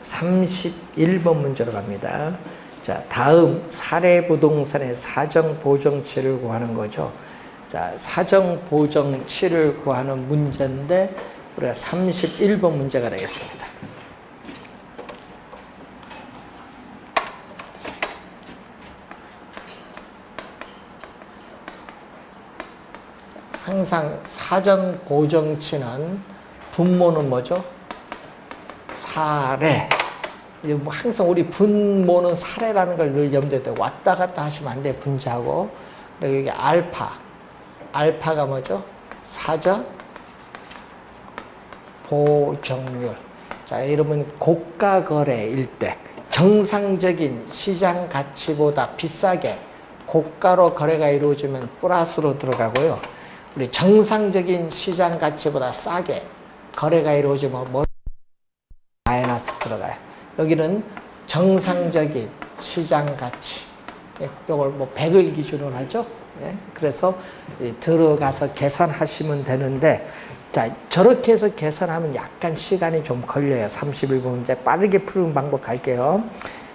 31번 문제로 갑니다. 자, 다음 사례부동산의 사정보정치를 구하는 거죠. 자, 사정보정치를 구하는 문제인데 우리가 31번 문제가 되겠습니다. 항상 사정보정치는 분모는 뭐죠? 사례. 항상 우리 분모는 사례라는 걸 늘 염두에 두고 왔다 갔다 하시면 안 돼요. 분자하고. 그리고 여기 알파. 알파가 뭐죠? 사정 보정률. 자, 이러면 고가 거래일 때 정상적인 시장 가치보다 비싸게 고가로 거래가 이루어지면 플러스로 들어가고요. 우리 정상적인 시장 가치보다 싸게 거래가 이루어지면 뭐 마이너스 들어가요. 여기는 정상적인 시장 가치. 이걸 뭐 100을 기준으로 하죠. 그래서 들어가서 계산하시면 되는데, 자, 저렇게 해서 계산하면 약간 시간이 좀 걸려요. 31번 문제 빠르게 푸는 방법 갈게요.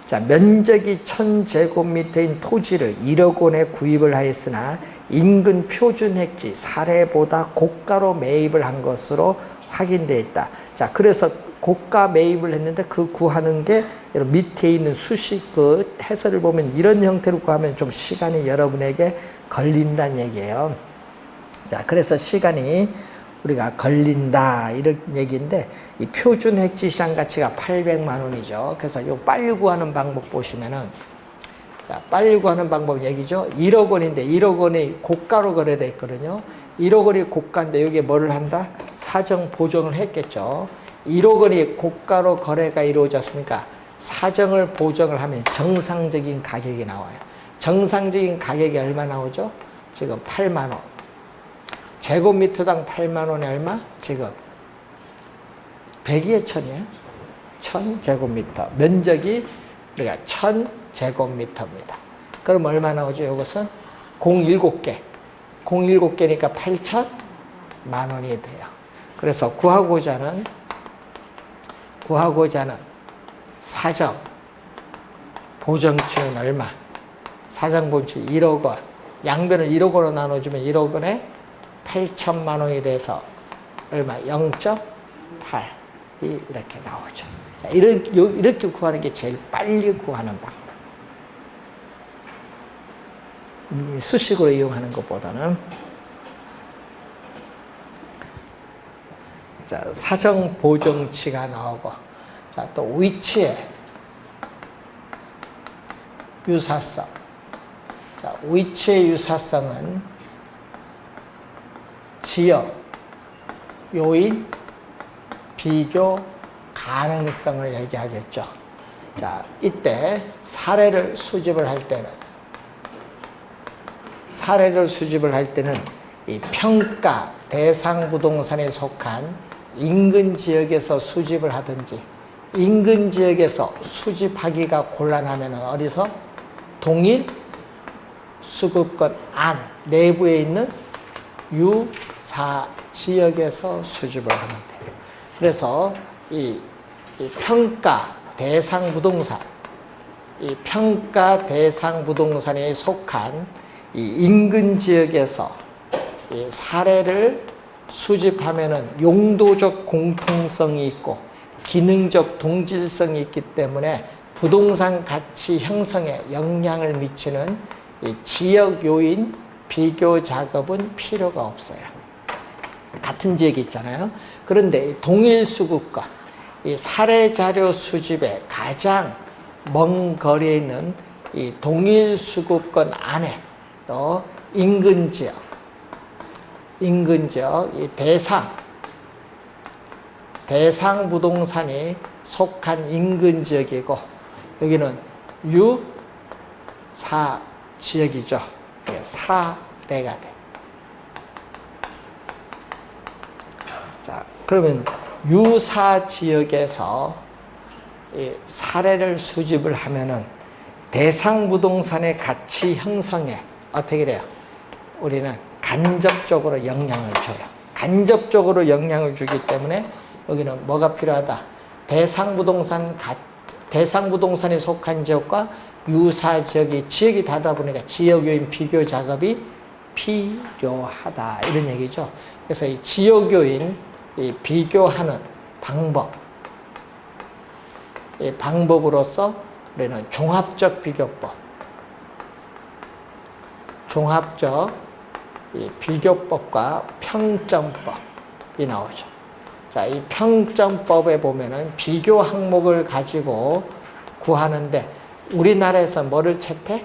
자, 면적이 1000제곱미터인 토지를 1억 원에 구입을 하였으나 인근 표준 획지 사례보다 고가로 매입을 한 것으로 확인되어 있다. 자, 그래서 고가 매입을 했는데 그 구하는 게 밑에 있는 수식 그 해설을 보면 이런 형태로 구하면 좀 시간이 여러분에게 걸린다는 얘기예요. 자, 그래서 시간이 우리가 걸린다 이런 얘기인데, 이 표준 획지 시장 가치가 800만 원이죠. 그래서 요 빨리 구하는 방법 보시면은, 자, 빨리 구하는 방법 얘기죠. 1억 원인데 1억 원이 고가로 거래돼 있거든요. 1억 원이 고가인데 여기에 뭐를 한다? 사정 보정을 했겠죠. 1억 원이 고가로 거래가 이루어졌으니까 사정을 보정을 하면 정상적인 가격이 나와요. 정상적인 가격이 얼마 나오죠? 지금 8만 원. 제곱미터당 8만 원이 얼마? 지금 100이에 1000이에요. 1000제곱미터. 면적이 우리가 1000제곱미터입니다. 그럼 얼마 나오죠? 이것은 07개. 07개니까 8,000만 원이 돼요. 그래서 구하고자 하는 사정 보정치는 얼마? 사정 보정치 1억 원. 양변을 1억 원으로 나눠주면 1억 원에 8천만 원이 돼서 얼마? 0.8이 이렇게 나오죠. 자, 이렇게 구하는 게 제일 빨리 구하는 방법. 수식으로 이용하는 것보다는. 자, 사정 보정치가 나오고, 자, 또 위치의 유사성. 자, 위치의 유사성은 지역, 요인, 비교 가능성을 얘기하겠죠. 자, 이때 사례를 수집을 할 때는 이 평가 대상 부동산에 속한 인근 지역에서 수집을 하든지, 인근 지역에서 수집하기가 곤란하면 어디서? 동일 수급권 안 내부에 있는 유사 지역에서 수집을 하면 돼요. 그래서 이 평가 대상 부동산, 이 평가 대상 부동산에 속한 이 인근 지역에서 이 사례를 수집하면은 용도적 공통성이 있고 기능적 동질성이 있기 때문에 부동산 가치 형성에 영향을 미치는 이 지역 요인 비교 작업은 필요가 없어요. 같은 지역이 있잖아요. 그런데 동일 수급과 이 사례 자료 수집에 가장 먼 거리에 있는 이 동일 수급권 안에 또 인근 지역, 이 대상 부동산이 속한 인근 지역이고, 여기는 유사 지역이죠. 사례가 돼. 자, 그러면 유사 지역에서 이 사례를 수집을 하면은 대상 부동산의 가치 형성에 어떻게 돼요? 우리는 간접적으로 영향을 줘요. 간접적으로 영향을 주기 때문에 여기는 뭐가 필요하다? 대상 부동산이 속한 지역과 유사지역이 지역이 다르다 보니까 지역 요인 비교 작업이 필요하다 이런 얘기죠. 그래서 이 지역 요인 이 비교하는 방법, 이 방법으로서 우리는 종합적 비교법, 종합적 이 비교법과 평점법이 나오죠. 자, 이 평점법에 보면은 비교 항목을 가지고 구하는데 우리나라에서 뭐를 채택?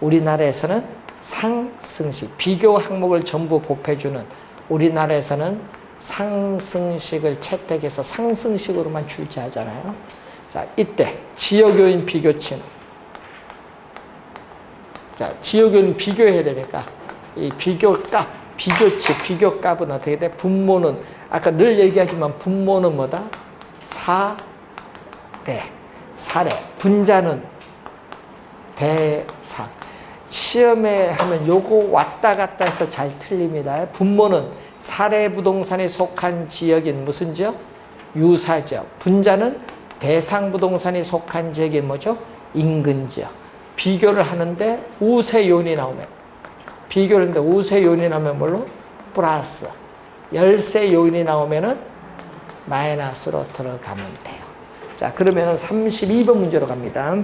우리나라에서는 상승식, 비교 항목을 전부 곱해주는 우리나라에서는 상승식을 채택해서 상승식으로만 출제하잖아요. 자, 이때 지역요인 비교치는 자, 지역요인 비교해야 되니까 이 비교값, 비교치, 비교값은 어떻게 돼? 분모는 아까 늘 얘기하지만 분모는 뭐다? 사례, 분자는 대상. 시험에 하면 요거 왔다 갔다 해서 잘 틀립니다. 분모는 사례 부동산에 속한 지역인 무슨 지역? 유사지역. 분자는 대상 부동산이 속한 지역인 뭐죠? 인근 지역. 비교를 하는데 우세 요인이 나오면 비교를 하는데 우세 요인이 나오면 뭘로? 플러스. 열세 요인이 나오면은 마이너스로 들어가면 돼요. 자, 그러면은 32번 문제로 갑니다.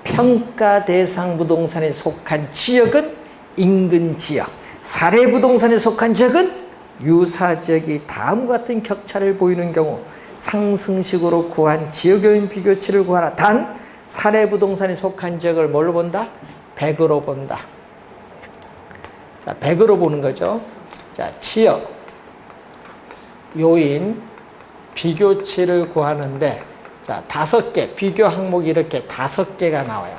평가 대상 부동산에 속한 지역은 인근 지역, 사례 부동산에 속한 지역은 유사 지역이 다음과 같은 격차를 보이는 경우 상승식으로 구한 지역 요인 비교치를 구하라. 단 사례 부동산에 속한 지역을 뭘로 본다? 100으로 본다. 자, 100으로 보는 거죠. 자, 지역 요인 비교치를 구하는데 자, 5개 비교 항목이 이렇게 5개가 나와요.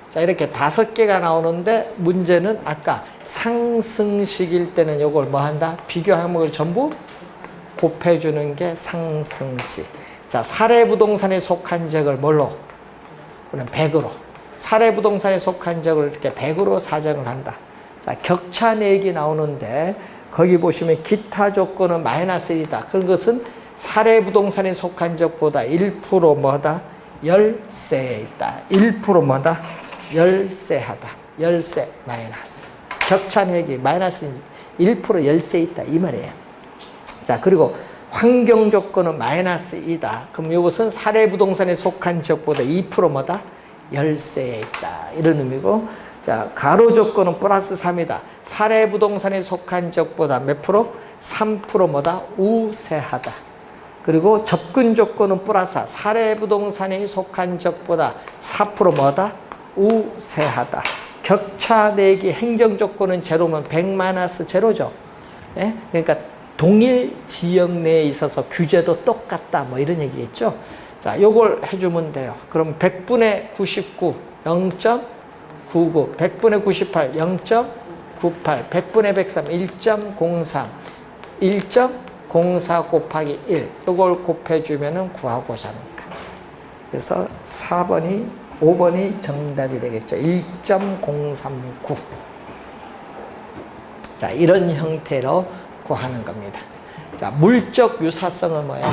자, 이렇게 5개가 나오는데 문제는 아까 상승식일 때는 이걸 뭐 한다? 비교 항목을 전부 곱해주는 게 상승식. 자, 사례 부동산에 속한 지역을 뭘로? 우리는 100으로. 사례 부동산에 속한 지역을 이렇게 100으로 사정을 한다. 자, 격차 내기 나오는데 거기 보시면 기타 조건은 마이너스 1이다. 그런 것은 사례 부동산에 속한 지역보다 1% 뭐다? 열세에 있다. 1% 뭐다? 열세하다. 열세 마이너스. 격차 내기 마이너스 1% 열세에 있다. 이 말이에요. 자, 그리고 환경 조건은 마이너스 2다. 그럼 이것은 사례 부동산에 속한 지역보다 2% 뭐다? 열세에 있다. 이런 의미고, 자, 가로 조건은 플러스 3이다. 사례 부동산에 속한 지역보다 몇 프로? 3% 뭐다? 우세하다. 그리고 접근 조건은 플러스 4. 사례 부동산에 속한 지역보다 4% 뭐다? 우세하다. 격차 내기 행정 조건은 제로면 100 마이너스 제로죠. 예? 그러니까 동일 지역 내에 있어서 규제도 똑같다. 뭐 이런 얘기겠죠. 자, 요걸 해주면 돼요. 그럼 100분의 99, 0.99, 100분의 98, 0.98, 100분의 103, 1.03, 1.04 곱하기 1. 요걸 곱해주면은 구하고자 합니다. 그래서 5번이 정답이 되겠죠. 1.039. 자, 이런 형태로 구하는 겁니다. 자, 물적 유사성은 뭐예요?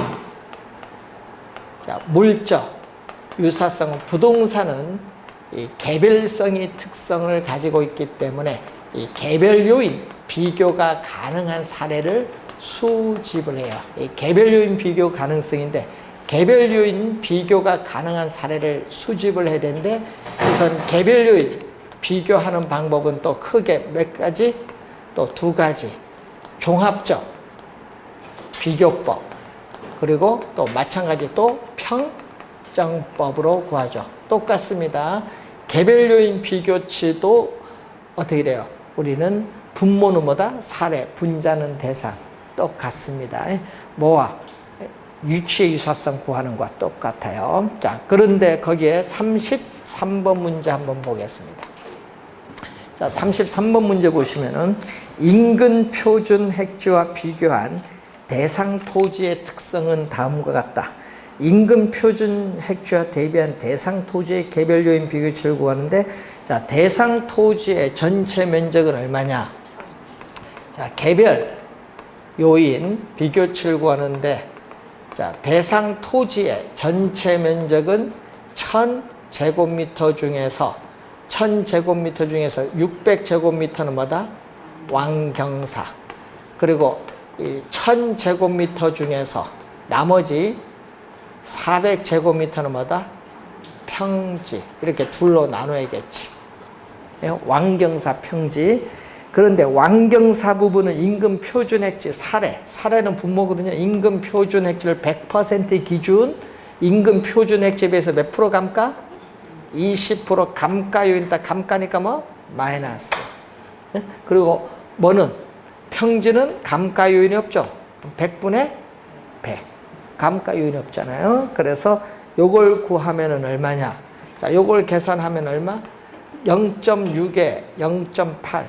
자, 물적 유사성은 부동산은 이 개별성의 특성을 가지고 있기 때문에 이 개별 요인 비교가 가능한 사례를 수집을 해요. 이 개별 요인 비교 가능성인데 개별 요인 비교가 가능한 사례를 수집을 해야 되는데 우선 개별 요인 비교하는 방법은 또 크게 몇 가지? 또 2가지. 종합적 비교법 그리고 또 마찬가지 또 평점법으로 구하죠. 똑같습니다. 개별 요인 비교치도 어떻게 돼요? 우리는 분모는 뭐다? 사례, 분자는 대상. 똑같습니다. 뭐와? 유치의 유사성 구하는 것과 똑같아요. 자, 그런데 거기에 33번 문제 한번 보겠습니다. 자, 33번 문제 보시면은 인근 표준 핵지와 비교한 대상 토지의 특성은 다음과 같다. 인근 표준 핵지와 대비한 대상 토지의 개별 요인 비교치를 구하는데 자, 대상 토지의 전체 면적은 얼마냐? 자, 개별 요인 비교치를 구하는데 자, 대상 토지의 전체 면적은 1000제곱미터 중에서 600제곱미터는 뭐다? 왕경사. 그리고 이 1000제곱미터 중에서 나머지 400제곱미터는 뭐다? 평지. 이렇게 둘로 나눠야겠지. 왕경사, 평지. 그런데 왕경사 부분은 임금 표준액지 사례는 분모거든요. 임금 표준액지를 100% 기준 임금 표준액지에 비해서 몇 프로 감가? 20% 감가요인이다. 감가니까 뭐? 마이너스. 그리고 뭐는? 평지는 감가요인이 없죠. 100분의 100. 감가요인이 없잖아요. 그래서 요걸 구하면은 얼마냐? 자, 요걸 계산하면 얼마? 0.6에 0.8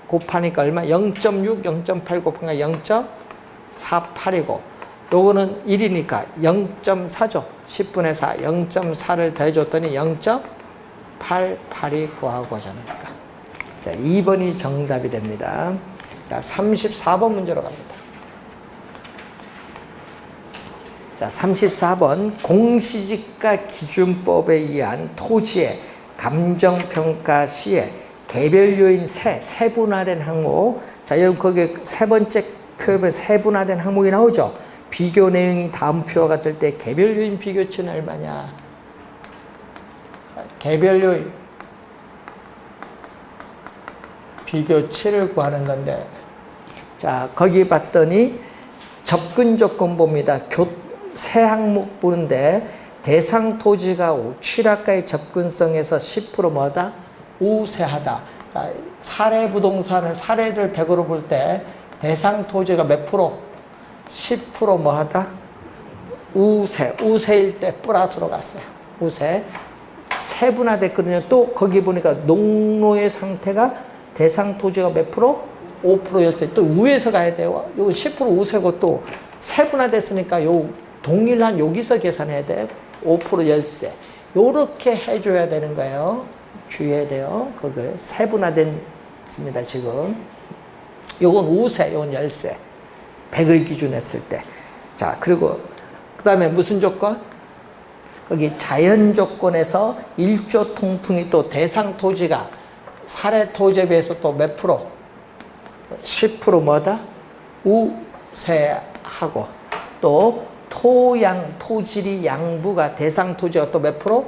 곱하니까 얼마? 0.6, 0.8 곱하니까 0.48이고 요거는 1이니까 0.4죠. 10분의 4, 0.4를 더해줬더니 0.88이 구하고자 합니다. 자, 2번이 정답이 됩니다. 자, 34번 문제로 갑니다. 자, 34번 공시지가 기준법에 의한 토지의 감정평가 시에 개별 요인 세분화된 항목. 자, 여기 거기 세 번째 표에 세분화된 항목이 나오죠. 비교 내용이 다음 표와 같을 때 개별 요인 비교치는 얼마냐? 자, 개별 요인 비교치를 구하는 건데, 자, 거기 봤더니 접근 조건 봅니다. 세 항목 보는데 대상 토지가 취락가의 접근성에서 10% 뭐다? 우세하다. 자, 사례 부동산을 사례를 100으로 볼 때 대상 토지가 몇 프로? 10% 뭐하다? 우세일 때 플러스로 갔어요. 우세. 세분화됐거든요. 또 거기 보니까 농로의 상태가 대상 토지가 몇 프로? 5% 열세. 또 우에서 가야 돼요. 요거 10% 우세고 또 세분화됐으니까 요 동일한 여기서 계산해야 돼. 5% 열세. 요렇게 해줘야 되는 거예요. 주의해야 돼요. 그거 세분화됐습니다, 지금. 요건 우세, 요건 열세. 100을 기준했을 때. 자, 그리고 그 다음에 무슨 조건? 거기 자연 조건에서 1조 통풍이 또 대상 토지가 사례 토지에 비해서 또 몇 프로? 10% 뭐다? 우세하고 또 토질이 양부가 대상 토지가 또 몇 프로?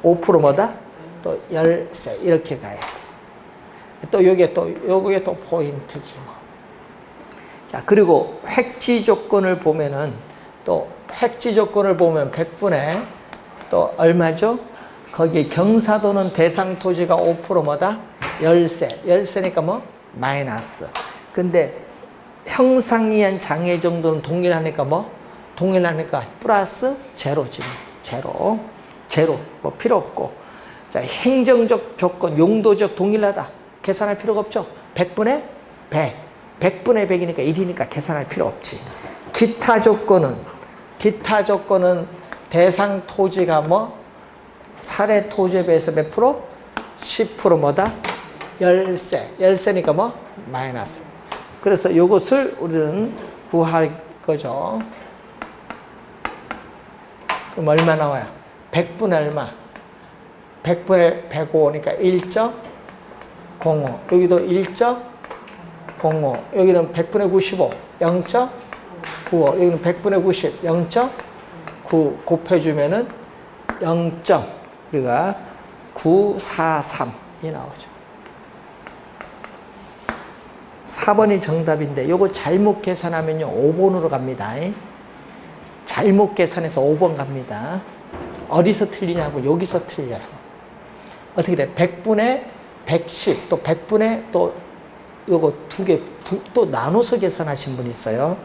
5% 뭐다? 또 열세. 이렇게 가야 돼. 또 요게 또 포인트지 뭐. 자, 그리고 획지 조건을 보면은 또 획지 조건을 보면 100분의 또 얼마죠? 거기 경사도는 대상 토지가 5% 뭐다? 열세. 열세니까 뭐? 마이너스. 근데 형상이한 장애 정도는 동일하니까 뭐? 동일하니까 플러스 제로지. 제로. 뭐 필요 없고. 자, 행정적 조건, 용도적 동일하다. 계산할 필요가 없죠. 100분의 100. 100분의 100이니까 1이니까 계산할 필요 없지. 기타 조건은 대상 토지가 뭐? 사례 토지에 비해서 몇 프로? 10% 뭐다? 열세. 열세니까 뭐? 마이너스. 그래서 이것을 우리는 구할 거죠. 그럼 얼마 나와요? 100분의 얼마? 100분의 105니까 1.05. 여기도 1.05. 여기는 100분의 95. 0.95. 여기는 100분의 90. 0.9 곱해주면은 0.943이 나오죠. 4번이 정답인데 요거 잘못 계산하면요 5번으로 갑니다. 잘못 계산해서 5번 갑니다. 어디서 틀리냐고 여기서 틀려서. 어떻게 돼? 100분의 110 또 100분의 또 요거 두 개 또 나눠서 계산하신 분 있어요.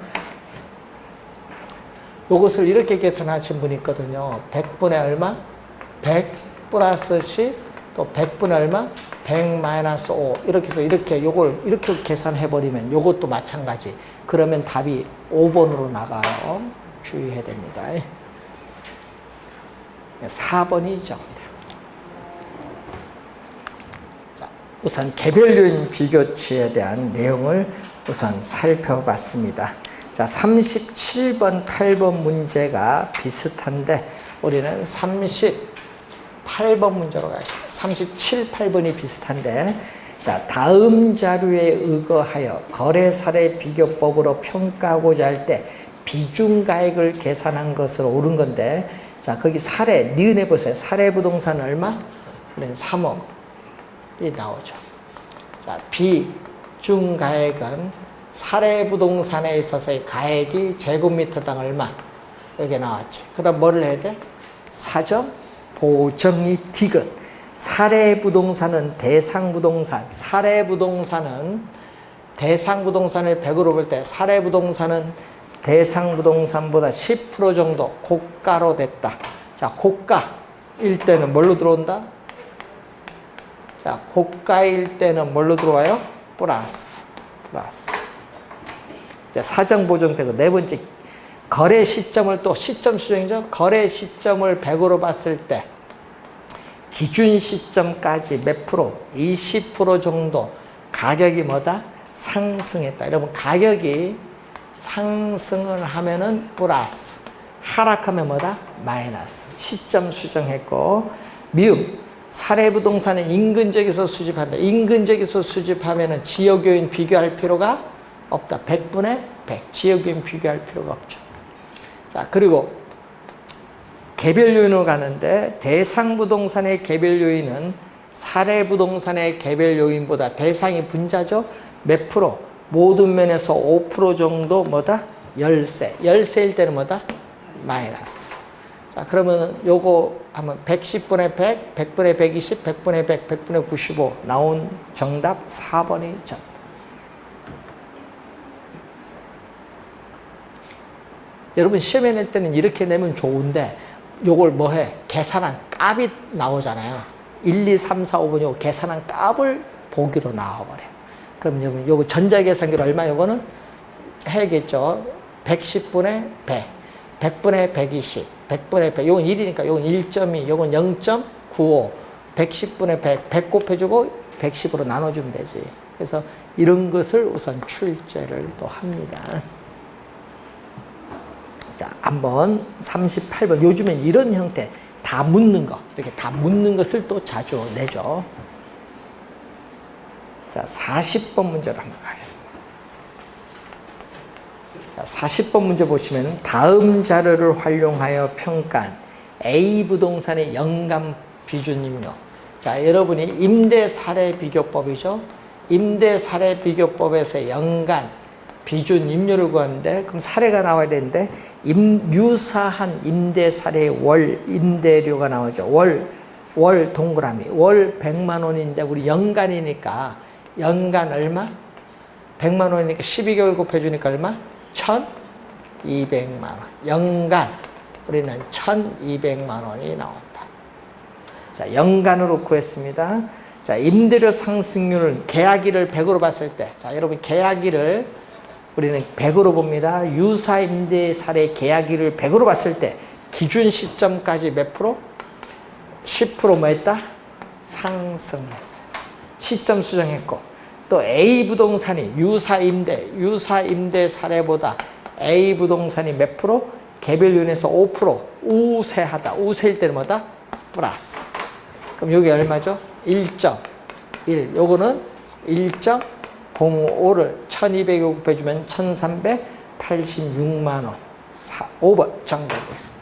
요것을 이렇게 계산하신 분이 있거든요. 100분의 얼마? 100 플러스 10 또 100분의 얼마? 100 마이너스 5 이렇게 해서 요걸 이렇게 계산해버리면 요것도 마찬가지. 그러면 답이 5번으로 나가요. 주의해야 됩니다. 4번이죠. 자, 우선 개별 요인 비교치에 대한 내용을 우선 살펴봤습니다. 자, 37번, 8번 문제가 비슷한데 우리는 38번 문제로 가겠습니다. 37, 8번이 비슷한데 자, 다음 자료에 의거하여 거래 사례 비교법으로 평가하고자 할 때 비중가액을 계산한 것으로 옳은 건데 자, 거기 사례, 니은해 보세요. 사례 부동산 얼마? 우리는 3억이 나오죠. 자, 비중가액은 사례 부동산에 있어서의 가액이 제곱미터당 얼마? 여기 나왔지. 그 다음 뭐를 해야 돼? 사정, 보정이 디귿. 사례 부동산은 대상 부동산. 사례 부동산은 대상 부동산을 100으로 볼 때 사례 부동산은 대상 부동산보다 10% 정도 고가로 됐다. 자, 고가일 때는 뭘로 들어온다? 자, 고가일 때는 뭘로 들어와요? 플러스. 자, 사정 보정되고 네 번째 거래 시점을 또 시점 수정이죠. 거래 시점을 100으로 봤을 때 기준 시점까지 몇 프로? 20% 정도 가격이 뭐다? 상승했다. 여러분 가격이 상승을 하면은 플러스, 하락하면 뭐다? 마이너스. 시점 수정했고 미음 사례 부동산은 인근지역에서 수집한다. 인근지역에서 수집하면은 지역요인 비교할 필요가 없다. 100분의 100. 지역요인 비교할 필요가 없죠. 자, 그리고 개별 요인으로 가는데 대상 부동산의 개별 요인은 사례 부동산의 개별 요인보다 대상이 분자죠. 몇 프로? 모든 면에서 5% 정도 뭐다? 열세. 열세일 때는 뭐다? 마이너스. 자, 그러면 요거 하면 110분의 100, 100분의 120, 100분의 100, 100분의 95 나온 정답 4번이 정답. 여러분 시험에 낼 때는 이렇게 내면 좋은데 요걸 뭐 해? 계산한 값이 나오잖아요. 1, 2, 3, 4, 5번 요거 계산한 값을 보기로 나와버려요. 그럼 여러분 요거 전자계산기로 얼마? 요거는 해야겠죠. 110분의 100, 100분의 120, 100분의 100. 요건 1이니까 요건 1.2, 요건 0.95, 110분의 100, 100 곱해주고 110으로 나눠주면 되지. 그래서 이런 것을 우선 출제를 또 합니다. 자, 한번 38번. 요즘엔 이런 형태 다 묻는 거, 이렇게 다 묻는 것을 또 자주 내죠. 자, 40번 문제로 한번 가겠습니다. 자, 40번 문제 보시면 다음 자료를 활용하여 평가한 A 부동산의 연간 비준 임료. 자, 여러분이 임대 사례 비교법이죠. 임대 사례 비교법에서 연간 비준 임료를 구하는데 그럼 사례가 나와야 되는데 유사한 임대 사례의 월 임대료가 나오죠. 월 동그라미. 월 100만 원인데 우리 연간이니까 연간 얼마? 100만 원이니까 12개월 곱해주니까 얼마? 1,200만 원. 연간 우리는 1,200만 원이 나온다. 자, 연간으로 구했습니다. 자, 임대료 상승률은 계약일을 100으로 봤을 때, 자, 여러분 계약일을 우리는 100으로 봅니다. 유사 임대 사례 계약일을 100으로 봤을 때 기준 시점까지 몇 프로? 10% 뭐 했다? 상승했어요. 시점 수정했고 또 A 부동산이 유사 임대 사례보다 A 부동산이 몇 프로? 개별 요인에서 5% 우세하다. 우세일 때는 뭐다? 플러스. 그럼 여기 얼마죠? 1.1. 요거는 1.05를 1200에 곱해주면 1386만 원. 5번 정답이겠습니다.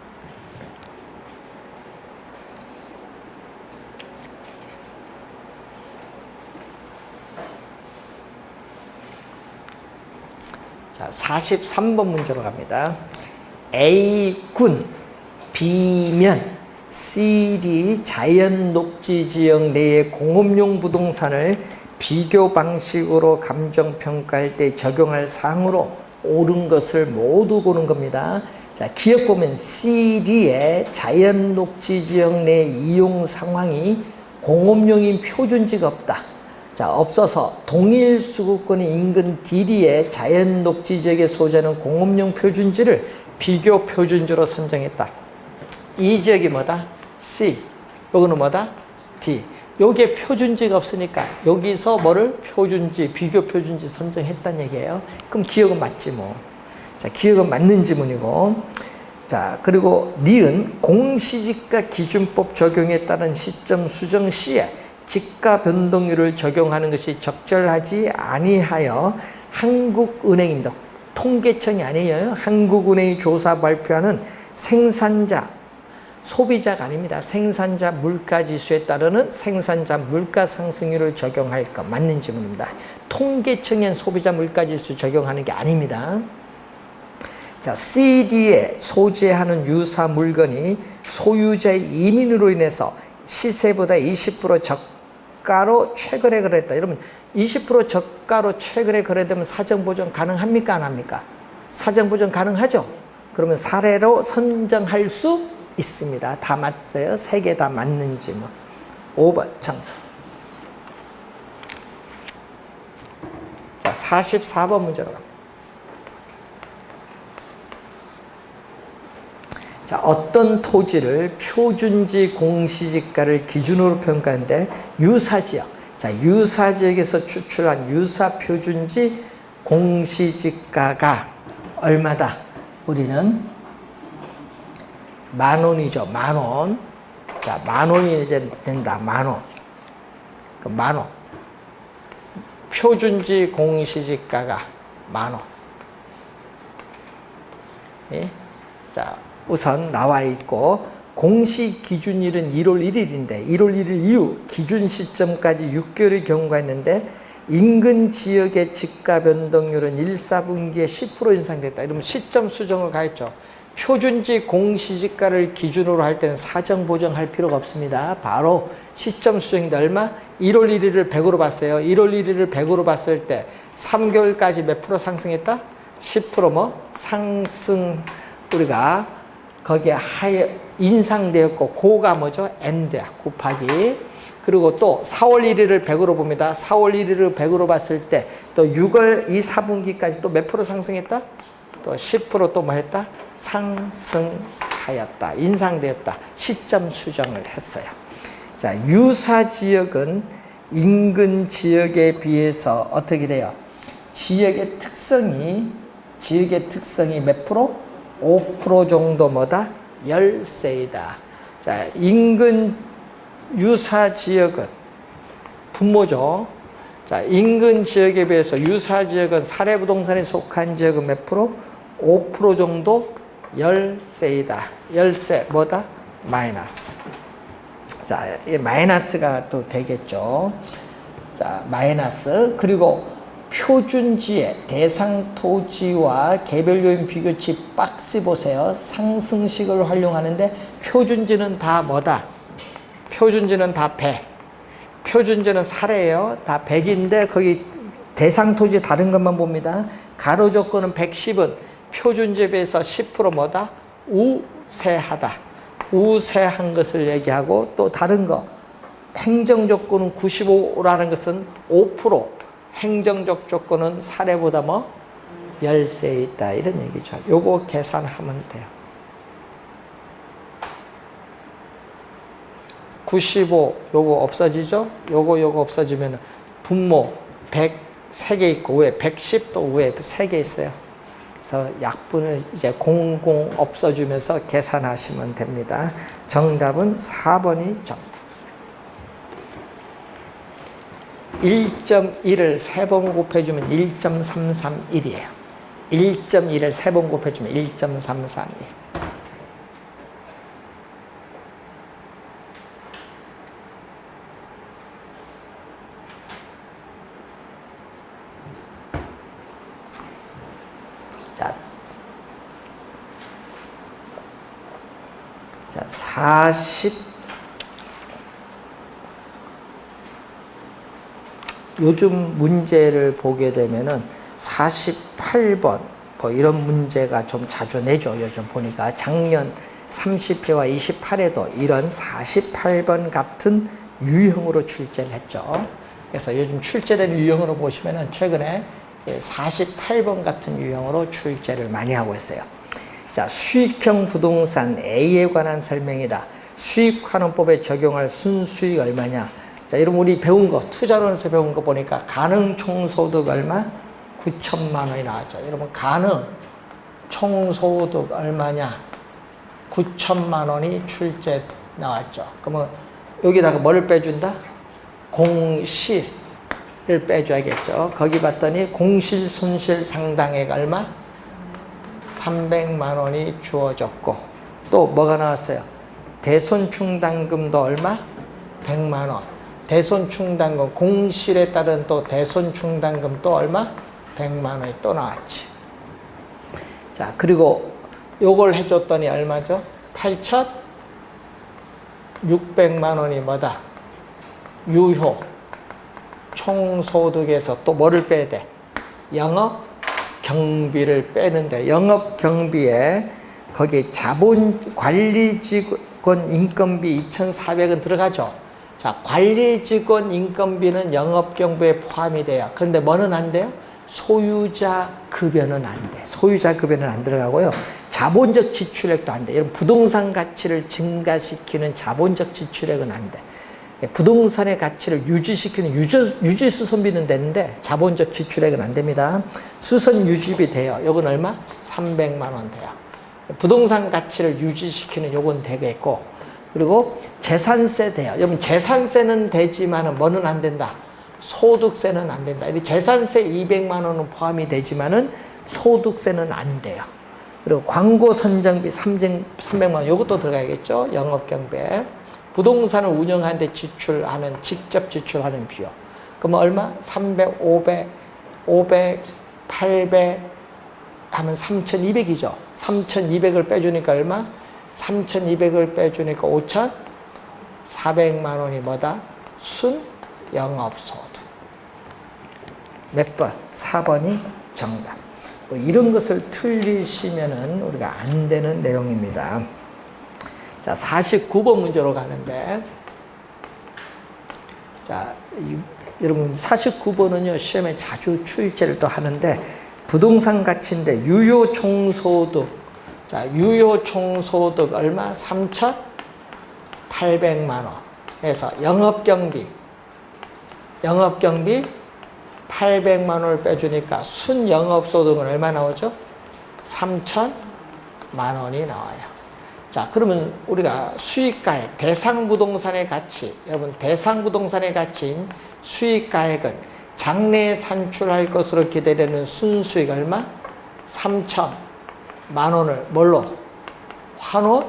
자, 43번 문제로 갑니다. A군, B면, CD 자연 녹지 지역 내의 공업용 부동산을 비교 방식으로 감정평가할 때 적용할 사항으로 옳은 것을 모두 고른 겁니다. 자, 기억 보면 CD의 자연 녹지 지역 내 이용 상황이 공업용인 표준지가 없다. 자, 없어서 동일 수급권의 인근 D리의 자연 녹지 지역에 소재하는 공업용 표준지를 비교 표준지로 선정했다. 이 지역이 뭐다? C. 요거는 뭐다? D. 요게 표준지가 없으니까 여기서 뭐를 표준지, 비교 표준지 선정했단 얘기예요. 그럼 기억은 맞지 뭐. 자, 기억은 맞는 지문이고. 자, 그리고 니은 공시지가 기준법 적용에 따른 시점 수정 시에 지가 변동률을 적용하는 것이 적절하지 아니하여 한국은행입니다. 통계청이 아니에요. 한국은행이 조사 발표하는 생산자, 소비자가 아닙니다. 생산자 물가지수에 따르는 생산자 물가상승률을 적용할 것 맞는 지문입니다. 통계청엔 소비자 물가지수 적용하는 게 아닙니다. 자, CD에 소재하는 유사 물건이 소유자의 이민으로 인해서 시세보다 20% 저가로 최근에 거래했다. 여러분 20% 저가로 최근에 거래되면 사정보정 가능합니까? 안 합니까? 사정보정 가능하죠? 그러면 사례로 선정할 수 있습니다. 다 맞어요. 3개 다 맞는 지문. 5번 정답. 자, 44번 문제로 갑니다. 자, 어떤 토지를 표준지 공시지가를 기준으로 평가하는데 유사지역. 자, 유사지역에서 추출한 유사표준지 공시지가가 얼마다? 우리는 10,000원이죠. 10,000원. 자, 10,000원이 이제 된다. 10,000원. 그 10,000원. 표준지 공시지가가 10,000원. 예? 자, 우선 나와 있고 공시 기준일은 1월 1일인데 1월 1일 이후 기준 시점까지 6개월이 경과했는데 인근 지역의 지가 변동률은 1, 4분기에 10% 인상됐다. 이러면 시점 수정을 가했죠. 표준지 공시지가를 기준으로 할 때는 사정 보정할 필요가 없습니다. 바로 시점 수정인데 얼마? 1월 1일을 100으로 봤어요. 1월 1일을 100으로 봤을 때 3개월까지 몇 프로 상승했다? 10% 뭐 상승 우리가 거기에 하에 인상되었고 고가 뭐죠? N대야 곱하기. 그리고 또 4월 1일을 100으로 봅니다. 4월 1일을 100으로 봤을 때 또 6월 2, 4분기까지 또 몇 프로 상승했다? 또 10% 또 뭐 했다? 상승하였다. 인상되었다. 시점 수정을 했어요. 자, 유사 지역은 인근 지역에 비해서 어떻게 돼요? 지역의 특성이 몇 프로? 5% 정도 뭐다? 열세이다. 자, 인근 유사 지역은 분모죠. 자, 인근 지역에 비해서 유사 지역은 사례부동산에 속한 지역은 몇 프로? 5% 정도 열세이다. 열세 뭐다? 마이너스. 자, 이 마이너스가 또 되겠죠. 자, 마이너스. 그리고 표준지의 대상 토지와 개별 요인 비교치 박스 보세요. 상승식을 활용하는데 표준지는 다 뭐다? 표준지는 다 100. 표준지는 사례예요. 다 100인데 거기 대상 토지 다른 것만 봅니다. 가로 조건은 110은 표준지에 비해서 10% 뭐다? 우세하다. 우세한 것을 얘기하고 또 다른 거 행정 조건은 95라는 것은 5%. 행정적 조건은 사례보다 뭐 열세 있다 이런 얘기죠. 요거 계산하면 돼요. 95 요거 없어지죠. 요거 없어지면 분모 100 3개 있고 위에 110 또 위에 3개 있어요. 그래서 약분을 이제 00 없어지면서 계산하시면 됩니다. 정답은 4번이 정답. 1.1을 3번 곱해주면 1.331이에요. 1.1을 3번 곱해주면 1.331. 자, 40 요즘 문제를 보게 되면은 48번 뭐 이런 문제가 좀 자주 내죠. 요즘 보니까 작년 30회와 28회도 이런 48번 같은 유형으로 출제를 했죠. 그래서 요즘 출제된 유형으로 보시면은 최근에 48번 같은 유형으로 출제를 많이 하고 있어요. 자, 수익형 부동산 A에 관한 설명이다. 수익환원법에 적용할 순수익 얼마냐? 자, 여러분 우리 배운 거, 투자론에서 배운 거 보니까 가능 총소득 얼마? 9천만 원이 나왔죠. 여러분 가능 총소득 얼마냐? 9천만 원이 출제 나왔죠. 그러면 여기다가 뭐를 빼준다? 공실을 빼줘야겠죠. 거기 봤더니 공실 손실 상당액 얼마? 300만 원이 주어졌고, 또 뭐가 나왔어요? 대손충당금도 얼마? 100만 원. 대손충당금, 공실에 따른 또 대손충당금 또 얼마? 100만 원이 또 나왔지. 자, 그리고 요걸 해줬더니 얼마죠? 8,600만 원이 뭐다? 유효. 총소득에서 또 뭐를 빼야 돼? 영업 경비를 빼는데, 영업 경비에 거기 자본 관리 직원 인건비 2,400은 들어가죠. 자, 관리 직원 인건비는 영업 경비에 포함이 돼요. 그런데 뭐는 안 돼요? 소유자 급여는 안 돼. 소유자 급여는 안 들어가고요. 자본적 지출액도 안 돼. 여러분, 부동산 가치를 증가시키는 자본적 지출액은 안 돼. 부동산의 가치를 유지시키는 유지 수선비는 되는데 자본적 지출액은 안 됩니다. 수선 유지비 돼요. 요건 얼마? 300만 원 돼요. 부동산 가치를 유지시키는 요건 되겠고, 그리고 재산세 돼요. 여러분, 재산세는 되지만은 뭐는 안 된다? 소득세는 안 된다. 재산세 200만 원은 포함이 되지만은 소득세는 안 돼요. 그리고 광고 선정비 300만 원, 요것도 들어가야겠죠. 영업경비에. 부동산을 운영하는데 지출하는, 직접 지출하는 비용. 그럼 얼마? 300, 500, 800 하면 3,200이죠. 3,200을 빼주니까 얼마? 3,200을 빼주니까 5,400만 원이 뭐다? 순영업소득. 몇 번? 4번이 정답. 뭐 이런 것을 틀리시면은 우리가 안 되는 내용입니다. 자, 49번 문제로 가는데, 자, 여러분 49번은요 시험에 자주 출제를 또 하는데, 부동산 가치인데 유효 총소득. 자, 유효 총소득 얼마? 3,800만 원. 그래서 영업경비 800만 원을 빼주니까 순영업소득은 얼마 나오죠? 3,000만 원이 나와요. 자, 그러면 우리가 수익가액, 대상부동산의 가치, 여러분 대상부동산의 가치인 수익가액은 장래에 산출할 것으로 기대되는 순수익 얼마? 3,000만 원을 뭘로? 환원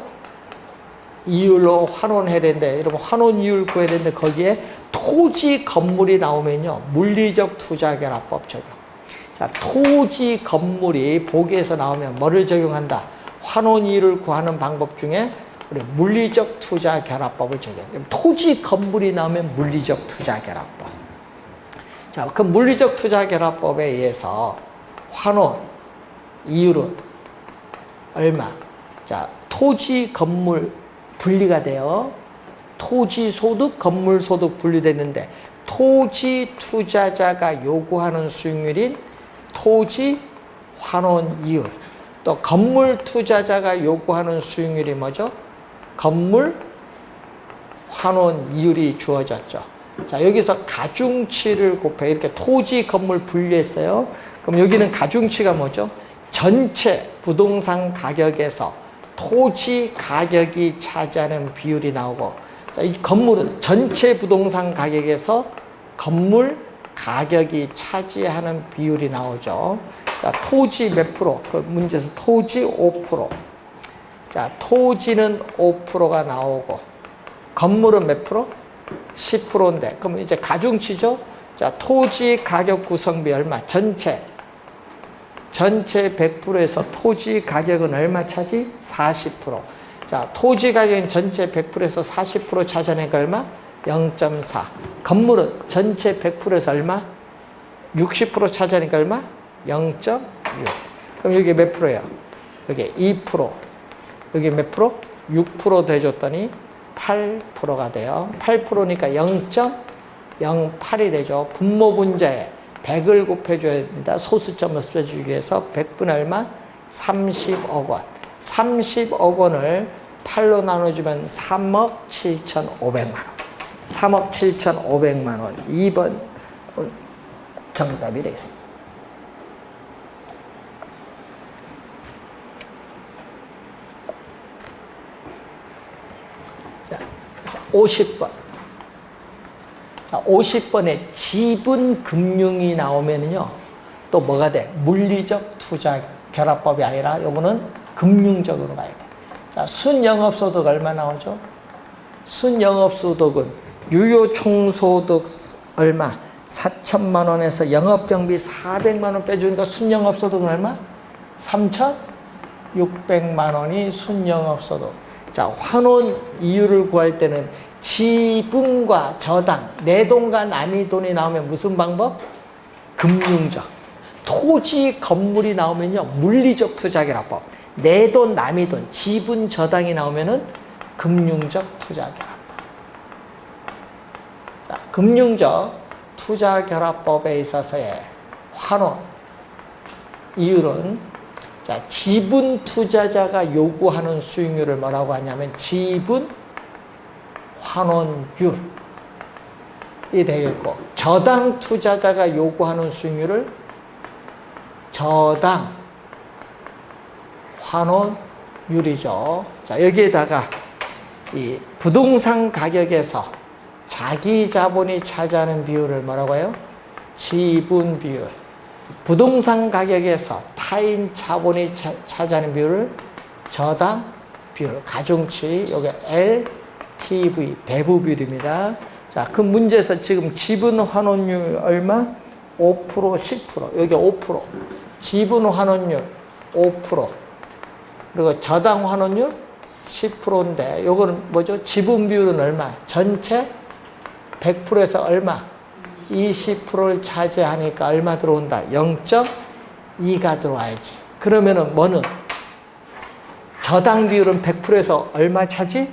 이율로 환원해야 되는데, 여러분 환원 이율 구해야 되는데 거기에 토지 건물이 나오면요 물리적 투자결합법 적용. 자, 토지 건물이 보기에서 나오면 뭐를 적용한다? 환원 이율을 구하는 방법 중에 우리 물리적 투자결합법을 적용. 토지 건물이 나오면 물리적 투자결합법. 자, 그 물리적 투자결합법에 의해서 환원 이율은 얼마? 자, 토지 건물 분리가 돼요. 토지 소득, 건물 소득 분리되는데, 토지 투자자가 요구하는 수익률인 토지 환원 이율, 또 건물 투자자가 요구하는 수익률이 뭐죠? 건물 환원 이율이 주어졌죠. 자, 여기서 가중치를 곱해. 이렇게 토지 건물 분리했어요. 그럼 여기는 가중치가 뭐죠? 전체 부동산 가격에서 토지 가격이 차지하는 비율이 나오고, 자, 이 건물은 전체 부동산 가격에서 건물 가격이 차지하는 비율이 나오죠. 자, 토지 몇 프로? 그 문제에서 토지 5%. 자, 토지는 5%가 나오고, 건물은 몇 프로? 10%인데, 그럼 이제 가중치죠? 자, 토지 가격 구성비 얼마? 전체 100%에서 토지 가격은 얼마 차지? 40%. 자, 토지 가격은 전체 100%에서 40% 차지하니까 얼마? 0.4. 건물은 전체 100%에서 얼마? 60% 차지하니까 얼마? 0.6. 그럼 여기 몇 프로예요? 여기 2%. 여기 몇 프로? 6% 돼줬더니 8%가 돼요. 8%니까 0.08이 되죠. 분모 분자에 100을 곱해줘야 됩니다. 소수점을 써주기 위해서 100분의 얼마? 30억 원. 30억 원을 8로 나눠주면 3억 7,500만 원. 3억 7,500만 원. 2번 정답이 되겠습니다. 50번. 자, 50번에 지분금융이 나오면요. 또 뭐가 돼? 물리적 투자 결합법이 아니라 요거는 금융적으로 가야 돼. 자, 순영업소득 얼마 나오죠? 순영업소득은 유효총소득 얼마? 4천만 원에서 영업경비 400만 원 빼주니까 순영업소득은 얼마? 3,600만 원이 순영업소득. 자, 환원 이율을 구할 때는 지분과 저당, 내 돈과 남의 돈이 나오면 무슨 방법? 금융적. 토지, 건물이 나오면요, 물리적 투자결합법. 내 돈, 남의 돈, 지분, 저당이 나오면은 금융적 투자결합법. 자, 금융적 투자결합법에 있어서의 환원 이율은, 자, 지분 투자자가 요구하는 수익률을 뭐라고 하냐면 지분 환원율이 되겠고, 저당 투자자가 요구하는 수익률을 저당 환원율이죠. 자, 여기에다가 이 부동산 가격에서 자기 자본이 차지하는 비율을 뭐라고 해요? 지분 비율. 부동산 가격에서 타인 자본이 차지하는 비율을 저당 비율. 가중치, 여기 LTV, 대부 비율입니다. 자, 그 문제에서 지금 지분 환원율 얼마? 5%, 10%. 여기 5%. 지분 환원율 5%. 그리고 저당 환원율 10%인데, 요거는 뭐죠? 지분 비율은 얼마? 전체 100%에서 얼마? 20%를 차지하니까 얼마 들어온다? 0.2가 들어와야지. 그러면은 뭐는? 저당 비율은 100%에서 얼마 차지?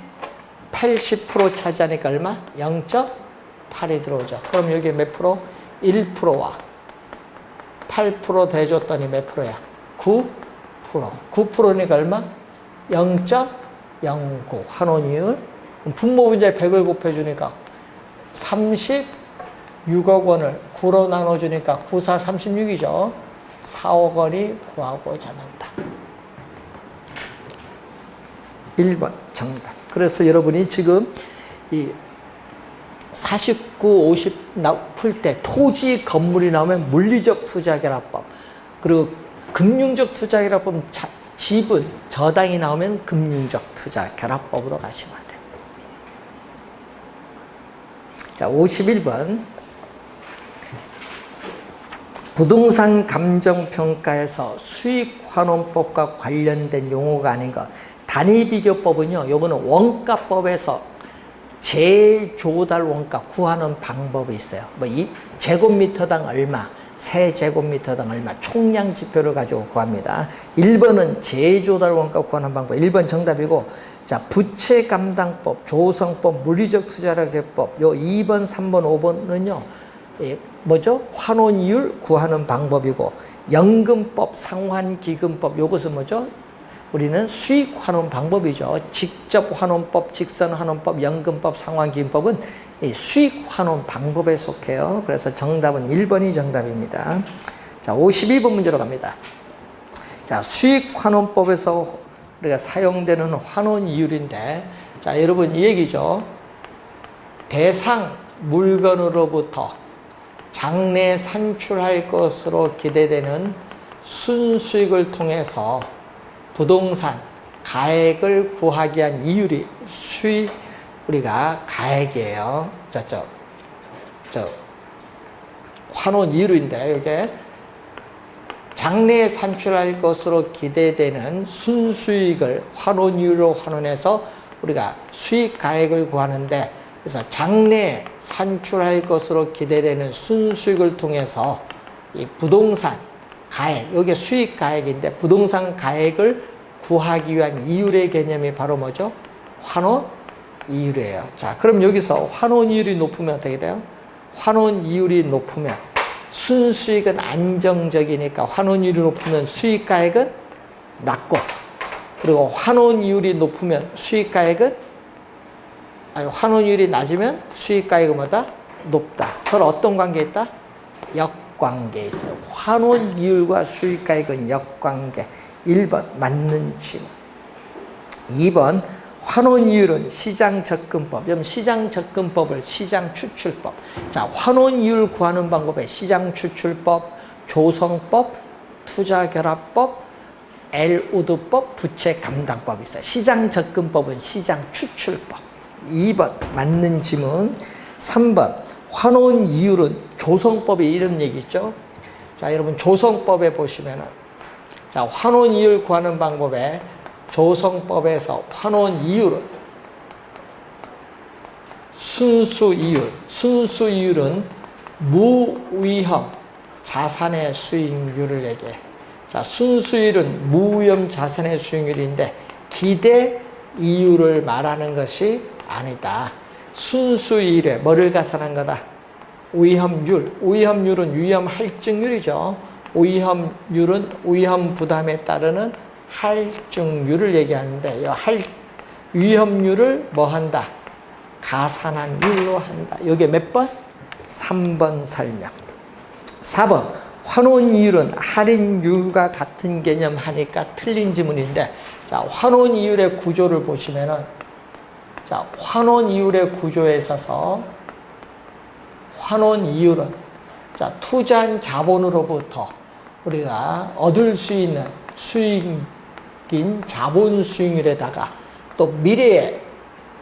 80% 차지하니까 얼마? 0.8이 들어오죠. 그럼 여기 몇 프로? 1%와 8% 대줬더니 몇 프로야? 9%. 9%니까 얼마? 0.09 환원이율. 분모분자에 100을 곱해주니까 36억 원을 9로 나눠주니까 9, 4, 36이죠. 4억 원이 구하고자 한다. 1번 정답. 그래서 여러분이 지금 이 49, 50 풀 때 토지, 건물이 나오면 물리적 투자결합법, 그리고 금융적 투자결합법, 지분, 저당이 나오면 금융적 투자결합법으로 가시면 돼요. 자, 51번. 부동산 감정평가에서 수익환원법과 관련된 용어가 아닌 것. 단위비교법은요, 요거는 원가법에서 제조달 원가 구하는 방법이 있어요. 뭐 이 제곱미터당 얼마, 세제곱미터당 얼마, 총량 지표를 가지고 구합니다. 1번은 제조달 원가 구하는 방법. 1번 정답이고, 자, 부채 감당법, 조성법, 물리적 투자력법, 요 2번, 3번, 5번은요, 뭐죠? 환원이율 구하는 방법이고, 연금법, 상환기금법, 요것은 뭐죠? 우리는 수익 환원 방법이죠. 직접 환원법, 직선 환원법, 연금법, 상환기금법은 이 수익 환원 방법에 속해요. 그래서 정답은 1번이 정답입니다. 자, 52번 문제로 갑니다. 자, 수익 환원법에서 우리가 사용되는 환원 이율인데, 자, 여러분 이 얘기죠. 대상 물건으로부터 장래 산출할 것으로 기대되는 순수익을 통해서 부동산 가액을 구하기 위한 이율이 수익, 우리가 가액이에요. 환원 이율인데, 이게 장래에 산출할 것으로 기대되는 순수익을 환원 이율로 환원해서 우리가 수익 가액을 구하는데, 그래서 장래에 산출할 것으로 기대되는 순수익을 통해서 이 부동산 가액, 여기 수익 가액인데 부동산 가액을 구하기 위한 이율의 개념이 바로 뭐죠? 환원 이율이에요. 자, 그럼 여기서 환원 이율이 높으면 어떻게 돼요? 환원 이율이 높으면 순수익은 안정적이니까 환원 이율이 높으면 수익 가액은 낮고, 그리고 환원 이율이 높으면 수익 가액은, 환원 이율이 낮으면 수익 가액은 뭐다? 높다. 서로 어떤 관계에 있다? 역관계에 있어요. 환원 이율과 수익 가액은 역관계. 1번 맞는 질문. 2번 환원이율은 시장접근법. 그럼 시장접근법을 시장추출법. 자, 환원이율 구하는 방법에 시장추출법, 조성법, 투자결합법, 엘우드법, 부채감당법이 있어요. 시장접근법은 시장추출법. 2번 맞는 지문. 3번 환원이율은 조성법이 이런 얘기죠. 자, 여러분 조성법에 보시면은 자, 환원이율 구하는 방법에 조성법에서 환원이율은 순수이율은 무위험 자산의 수익률을 얘기해. 자, 순수이율은 무위험 자산의 수익률인데 기대 이율을 말하는 것이 아니다. 순수이율에 뭐를 가산한 거다? 위험률. 위험률은 위험 할증률이죠. 위험률은 위험 부담에 따르는 할증률을 얘기하는데 위험률을 뭐 한다? 가산한 율로 한다. 이게 몇 번? 3번 설명. 4번 환원이율은 할인율과 같은 개념 하니까 틀린 지문인데, 자, 환원이율의 구조를 보시면은, 자, 환원이율의 구조에 있어서 환원이율은 자, 투자한 자본으로부터 우리가 얻을 수 있는 수익인 자본 수익률에다가 또 미래의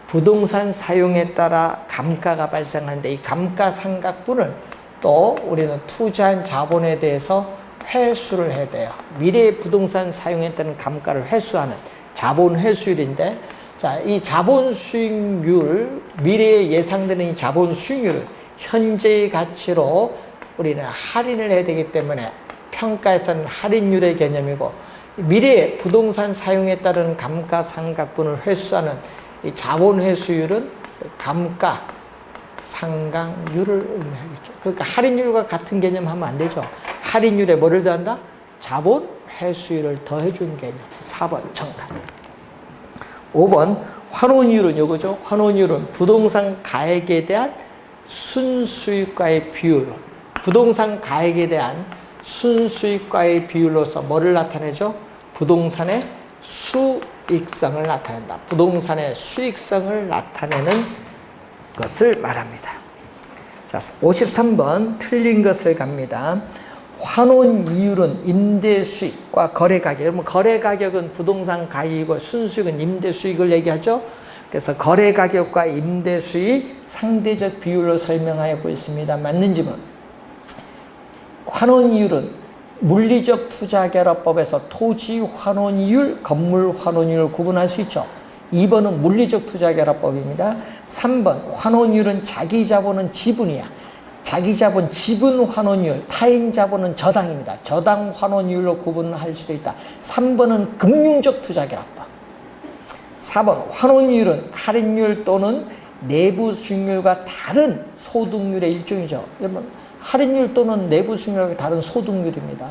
부동산 사용에 따라 감가가 발생하는데 이 감가상각분을 또 우리는 투자한 자본에 대해서 회수를 해야 돼요. 미래의 부동산 사용에 따른 감가를 회수하는 자본 회수율인데, 자, 이 자본 수익률, 미래에 예상되는 이 자본 수익률을 현재의 가치로 우리는 할인을 해야 되기 때문에 평가에서는 할인율의 개념이고, 미래의 부동산 사용에 따른 감가상각분을 회수하는 이 자본 회수율은 감가상각률을 의미하겠죠. 그러니까 할인율과 같은 개념 하면 안 되죠. 할인율에 뭐를 더한다? 자본 회수율을 더해준 개념. 4번 정답. 5번 환원이율은 이거죠. 환원이율은 부동산 가액에 대한 순수익과의 비율. 부동산 가액에 대한 순수익과의 비율로서 뭐를 나타내죠? 부동산의 수익성을 나타낸다. 부동산의 수익성을 나타내는 것을 말합니다. 자, 53번 틀린 것을 갑니다. 환원이율은 임대수익과 거래가격. 여러분, 거래가격은 부동산 가격이고 순수익은 임대수익을 얘기하죠. 그래서 거래가격과 임대수익 상대적 비율로 설명하고 있습니다. 맞는 지문. 환원이율은 물리적 투자결합법에서 토지 환원이율, 건물 환원이율을 구분할 수 있죠. 2번은 물리적 투자결합법입니다. 3번 환원이율은 자기 자본은 지분이야. 자기 자본 지분 환원이율, 타인 자본은 저당입니다. 저당 환원이율로 구분할 수도 있다. 3번은 금융적 투자결합법. 4번 환원이율은 할인율 또는 내부 수익률과 다른 소득률의 일종이죠. 여러분, 할인율 또는 내부 수익률과 다른 소득률입니다.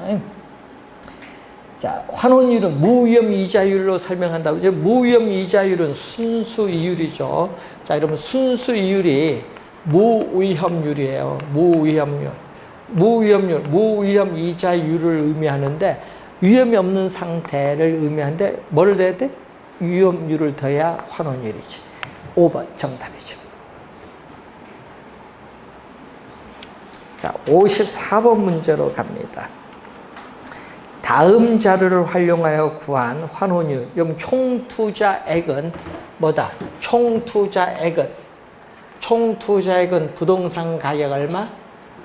자, 환원이율은 무위험 이자율로 설명한다고. 무위험 이자율은 순수이율이죠. 자, 여러분, 순수이율이 무위험률이에요. 무위험률. 무위험 이자율을 의미하는데, 위험이 없는 상태를 의미하는데, 뭐를 더해야 돼? 위험률을 더해야 환원율이지. 5번 정답이죠. 자, 54번 문제로 갑니다. 다음 자료를 활용하여 구한 환원율. 그럼 총투자액은 뭐다? 총투자액은 부동산 가격 얼마?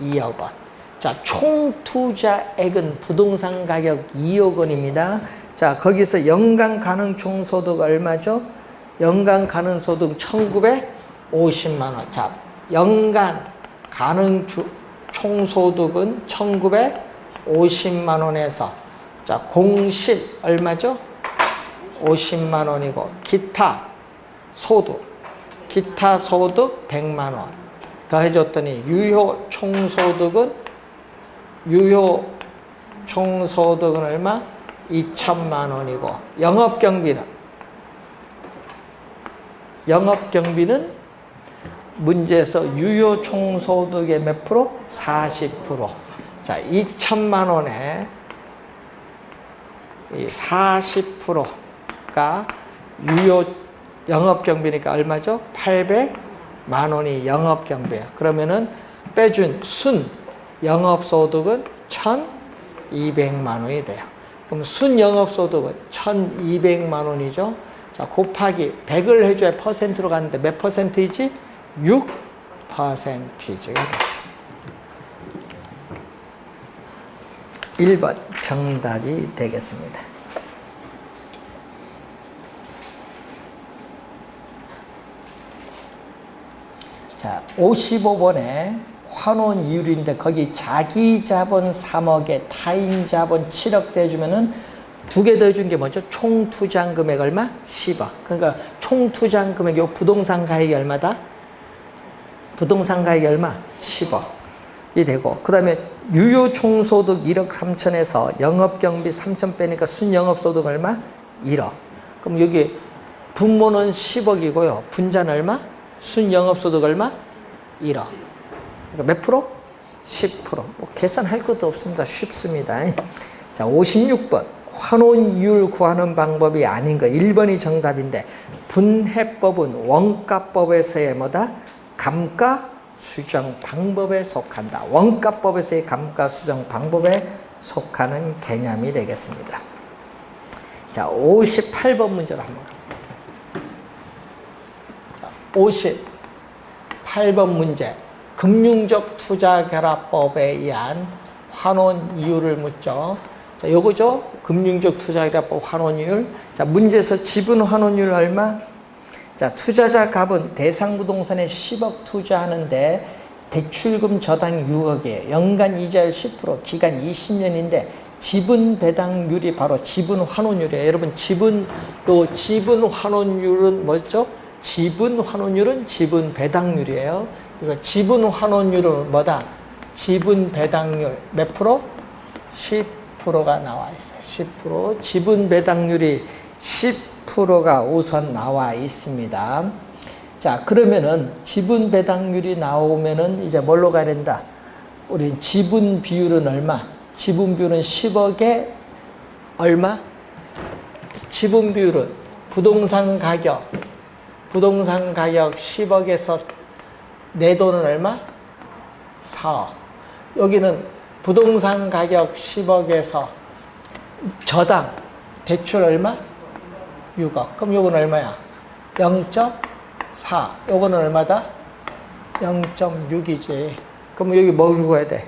2억 원. 자, 총투자액은 부동산 가격 2억 원입니다. 자, 거기서 연간 가능 총소득 얼마죠? 연간 가능 소득 1950만 원. 자, 연간 가능 총소득은 1950만 원에서, 자, 공실 얼마죠? 50만 원이고, 기타 소득 100만 원 더해줬더니 유효 총소득은 얼마? 2천만 원이고, 영업경비는 문제에서 유효 총소득의 몇 프로? 40%. 자, 2천만 원에 40%가 유효 영업경비니까 얼마죠? 800만 원이 영업경비예요. 그러면은 빼준 순 영업소득은 1200만 원이 돼요. 그럼 순 영업소득은 1200만 원이죠. 자, 곱하기 100을 해줘야 퍼센트로 가는데 몇 퍼센트이지? 6%이죠. 1번 정답이 되겠습니다. 자, 55번에 환원 이율인데 거기 자기 자본 3억에 타인 자본 7억 대주면은 두 개 더 준 게 뭐죠? 총 투자한 금액 얼마? 10억. 그러니까 총 투자한 금액 요 부동산 가액이 얼마다? 부동산 가액이 얼마? 10억이 되고 그 다음에 유효 총소득 1억 3천에서 영업경비 3천 빼니까 순영업소득 얼마? 1억. 그럼 여기 분모는 10억이고요. 분자는 얼마? 순영업소득 얼마? 1억. 그러니까 몇 프로? 10%. 뭐 계산할 것도 없습니다. 쉽습니다. 자, 56번. 환원이율 구하는 방법이 아닌 거. 1번이 정답인데 분해법은 원가법에서의 뭐다? 감가 수정 방법에 속한다. 원가법에서의 감가 수정 방법에 속하는 개념이 되겠습니다. 자, 58번 문제로 한번 갑니다. 58번 문제. 금융적 투자 결합법에 의한 환원 이율을 묻죠. 자, 요거죠. 금융적 투자 결합법 환원 이율. 자, 문제에서 지분 환원율 얼마? 자, 투자자 값은 대상 부동산에 10억 투자하는데 대출금 저당 6억이에요. 연간 이자율 10%, 기간 20년인데 지분 배당률이 바로 지분 환원율이에요. 여러분 지분 환원율은 뭐죠? 지분 환원율은 지분 배당률이에요. 그래서 지분 환원율은 뭐다? 지분 배당률 몇 프로? 10%가 나와 있어요. 10%. 지분 배당률이 10%가 우선 나와 있습니다. 자, 그러면은 지분 배당률이 나오면은 이제 뭘로 가야 된다? 우리 지분 비율은 얼마? 지분 비율은 10억에 얼마? 지분 비율은 부동산 가격 10억에서 내 돈은 얼마? 4억. 여기는 부동산 가격 10억에서 저당 대출 얼마? 6억. 그럼 요건 얼마야? 0.4. 요거는 얼마다? 0.6이지. 그럼 여기 뭐 읽어야 돼?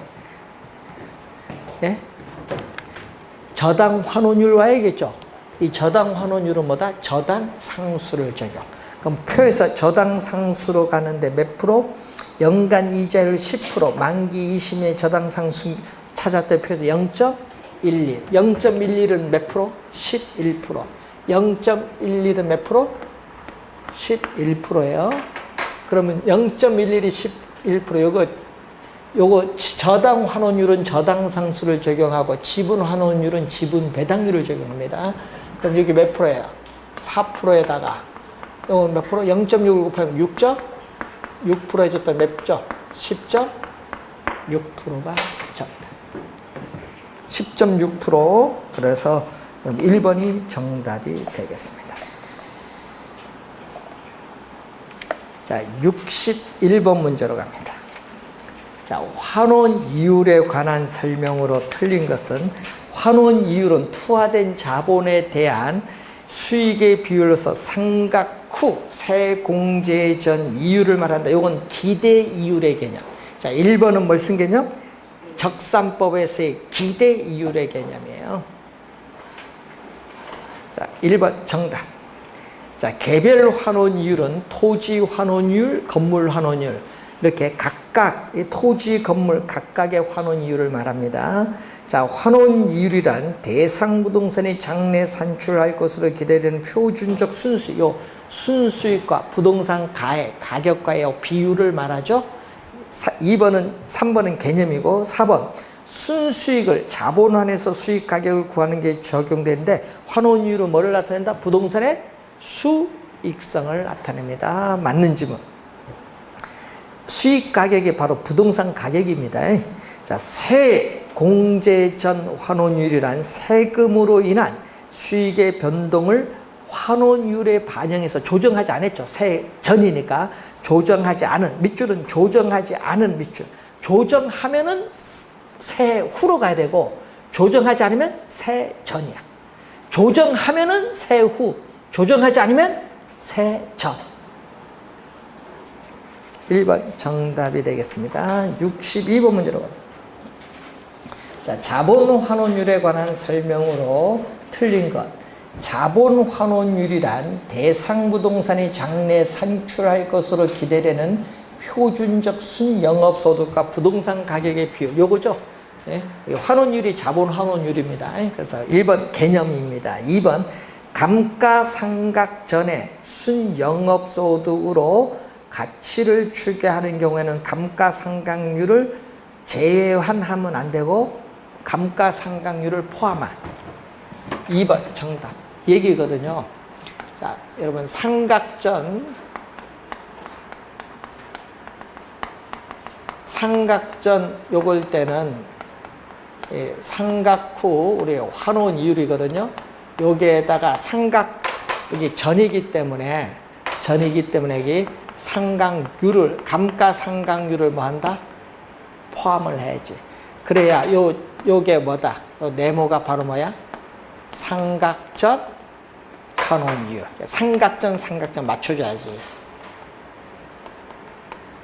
예? 저당 환원율 와야겠죠? 이 저당 환원율은 뭐다? 저당 상수를 적용. 그럼 표에서 저당 상수로 가는데 몇 프로? 연간 이자율 10%, 만기 20년의 저당 상수 찾았던 표에서 0.11. 0.11은 몇 프로? 11%. 0.11은 몇 프로? 11%예요. 그러면 0.11이 11%. 요거 저당 환원율은 저당 상수를 적용하고 지분 환원율은 지분 배당률을 적용합니다. 그럼 여기 몇 프로예요? 4%에다가 요거 몇 프로? 0.6을 곱하면 6% 해줬다 몇 점? 10.6%가 정답. 10.6%. 그래서 1번이 정답이 되겠습니다. 자, 61번 문제로 갑니다. 자, 환원 이율에 관한 설명으로 틀린 것은 환원 이율은 투하된 자본에 대한 수익의 비율로서 상각 후 세공제 전 이율을 말한다. 이건 기대 이율의 개념. 자, 1번은 뭘 쓴 개념? 적산법에서의 기대 이율의 개념이에요. 자, 1번 정답. 자, 개별 환원 이율은 토지 환원율, 건물 환원율 이렇게 각각 이 토지, 건물 각각의 환원 이율을 말합니다. 자, 환원 이율이란 대상 부동산이 장래 산출할 것으로 기대되는 표준적 순수익, 요 순수익과 부동산 가격과의 비율을 말하죠. 3번은 개념이고 4번 순수익을 자본환에서 수익 가격을 구하는 게 적용되는데 환원 이율은 뭐를 나타낸다? 부동산의 수익성을 나타냅니다. 맞는 질문. 수익 가격이 바로 부동산 가격입니다. 자, 세공제 전 환원율이란 세금으로 인한 수익의 변동을 환원율에 반영해서 조정하지 않았죠. 세전이니까 조정하지 않은, 밑줄은 조정하지 않은 밑줄. 조정하면은 세후로 가야 되고 조정하지 않으면 세전이야. 조정하면은 세후, 조정하지 않으면 세전. 1번 정답이 되겠습니다. 62번 문제로 갑니다. 자, 자본 환원율에 관한 설명으로 틀린 것. 자본 환원율이란 대상 부동산이 장래 산출할 것으로 기대되는 표준적 순영업소득과 부동산 가격의 비율. 요거죠. 네? 환원율이 자본 환원율입니다. 그래서 1번 개념입니다. 2번 감가상각 전에 순영업소득으로 가치를 추계하는 경우에는 감가상각률을 제외하면 안 되고 감가상각률을 포함한. 2번 정답 얘기거든요. 자, 여러분 상각전 요걸 때는 상각 후 우리 환원이율이거든요. 여기에다가 상각, 여기 전이기 때문에 여기 상각률을, 감가상각률을 뭐 한다? 포함을 해야지. 그래야 요게 뭐다? 요 네모가 바로 뭐야? 상각전 환원이율. 상각전 맞춰줘야지.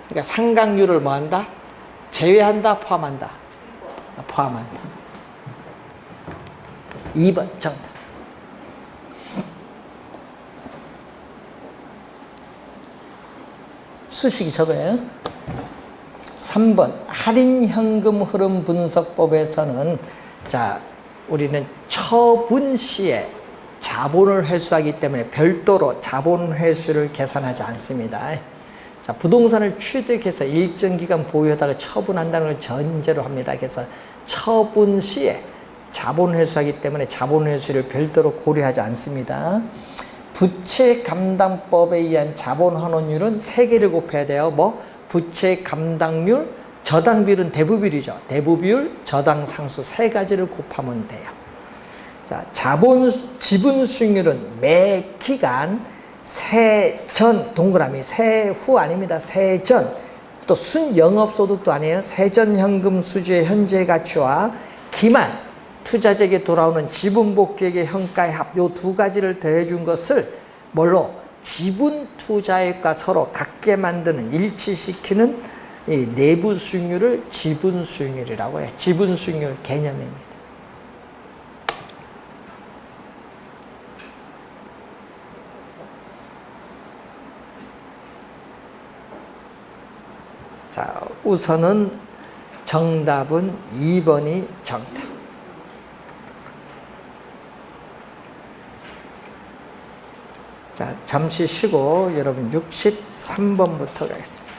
그러니까 상각률을 뭐 한다? 제외한다? 포함한다? 포함한다. 2번 정답. 수식이 저거예요. 3번 할인현금 흐름 분석법에서는 자, 우리는 처분 시에 자본을 회수하기 때문에 별도로 자본 회수를 계산하지 않습니다. 자, 부동산을 취득해서 일정 기간 보유하다가 처분한다는 걸 전제로 합니다. 그래서 처분 시에 자본 회수하기 때문에 자본 회수를 별도로 고려하지 않습니다. 부채 감당법에 의한 자본 환원율은 3개를 곱해야 돼요. 뭐? 부채 감당률, 저당 비율은 대부비율이죠. 대부비율, 저당 상수 3가지를 곱하면 돼요. 자, 지분 수익률은 매 기간 세전, 동그라미 세후 아닙니다. 세전. 또 순영업소득도 아니에요. 세전 현금 수주의 현재 가치와 기만, 투자자에게 돌아오는 지분 복귀액의 현가의 합, 요 2가지를 더해준 것을 뭘로? 지분 투자액과 서로 같게 만드는, 일치시키는 이 내부 수익률을 지분 수익률이라고 해요. 지분 수익률 개념입니다. 자, 우선은 정답은 2번이 정답. 자, 잠시 쉬고 여러분 63번부터 가겠습니다.